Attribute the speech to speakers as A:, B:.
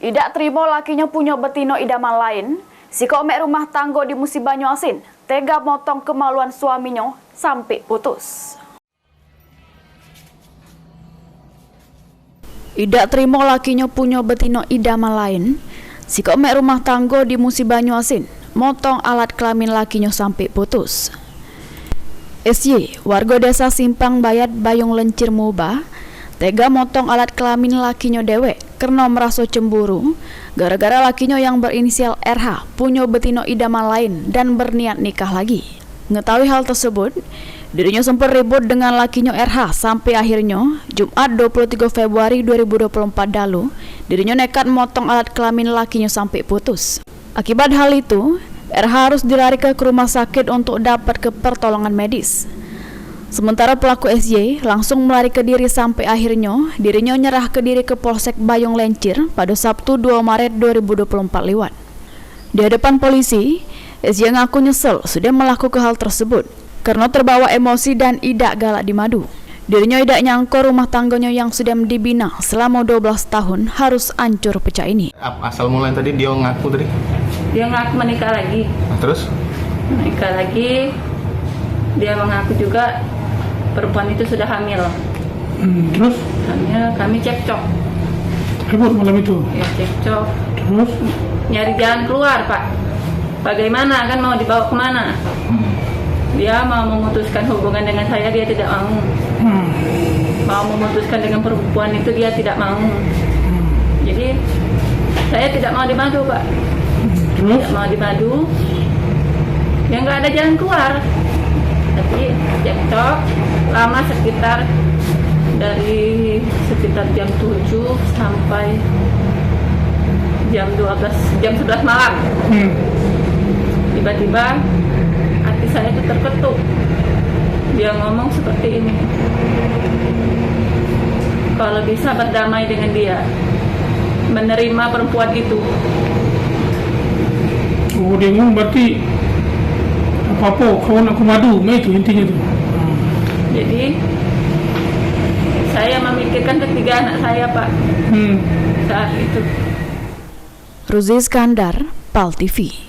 A: Idak terima lakinya punya betino idaman lain, si komek rumah tangga di Musi Banyuasin tega motong kemaluan suaminya sampai putus. Idak terima lakinya punya betino idaman lain, si komek rumah tangga di Musi Banyuasin motong alat kelamin lakinya sampai putus. SY, warga desa Simpang Bayat Bayung Lencir Mubah, tega motong alat kelamin lakinya dewek karena merasa cemburu gara-gara lakinya yang berinisial RH punya betino idaman lain dan berniat nikah lagi. Mengetahui hal tersebut, dirinya sempat ribut dengan lakinya RH sampai akhirnya Jumat 23 Februari 2024 lalu dirinya nekat motong alat kelamin lakinya sampai putus. Akibat hal itu, RH harus dilarikan ke rumah sakit untuk dapat ke pertolongan medis. Sementara pelaku SY langsung melarikan diri sampai akhirnya dirinya nyerah ke diri ke Polsek Bayung Lencir pada Sabtu 2 Maret 2024 lewat. Di hadapan polisi, SY ngaku nyesel sudah melakukan hal tersebut karena terbawa emosi dan idak galak di madu. Dirinya idak nyangka rumah tangganya yang sudah dibina selama 12 tahun harus hancur pecah ini.
B: Asal mulai tadi dia ngaku tadi?
C: Dia ngaku menikah lagi.
B: Terus?
C: Menikah lagi, dia mengaku juga perempuan itu sudah hamil.
D: Terus?
C: Hamil, kami cekcok.
D: Ribut malam itu?
C: Ya cekcok.
D: Terus?
C: Nyari jalan keluar, Pak. Bagaimana, kan mau dibawa kemana? Dia mau memutuskan hubungan dengan saya, dia tidak mau. Mau memutuskan dengan perempuan itu, dia tidak mau. Jadi, saya tidak mau dimadu, Pak. Tidak mau dimadu. Ya nggak ada jalan keluar. Tapi cekcok lama sekitar jam 7 sampai jam 11 malam. Tiba-tiba hati saya itu terketuk. Dia ngomong seperti ini. Kalau bisa berdamai dengan dia, menerima perempuan itu.
D: Oh, dia ngomong berarti apa-apa kawan aku madu, itu intinya tuh.
C: Jadi saya memikirkan ketiga anak saya, Pak. Saat itu.
A: Ruzi Iskandar, PAL TV.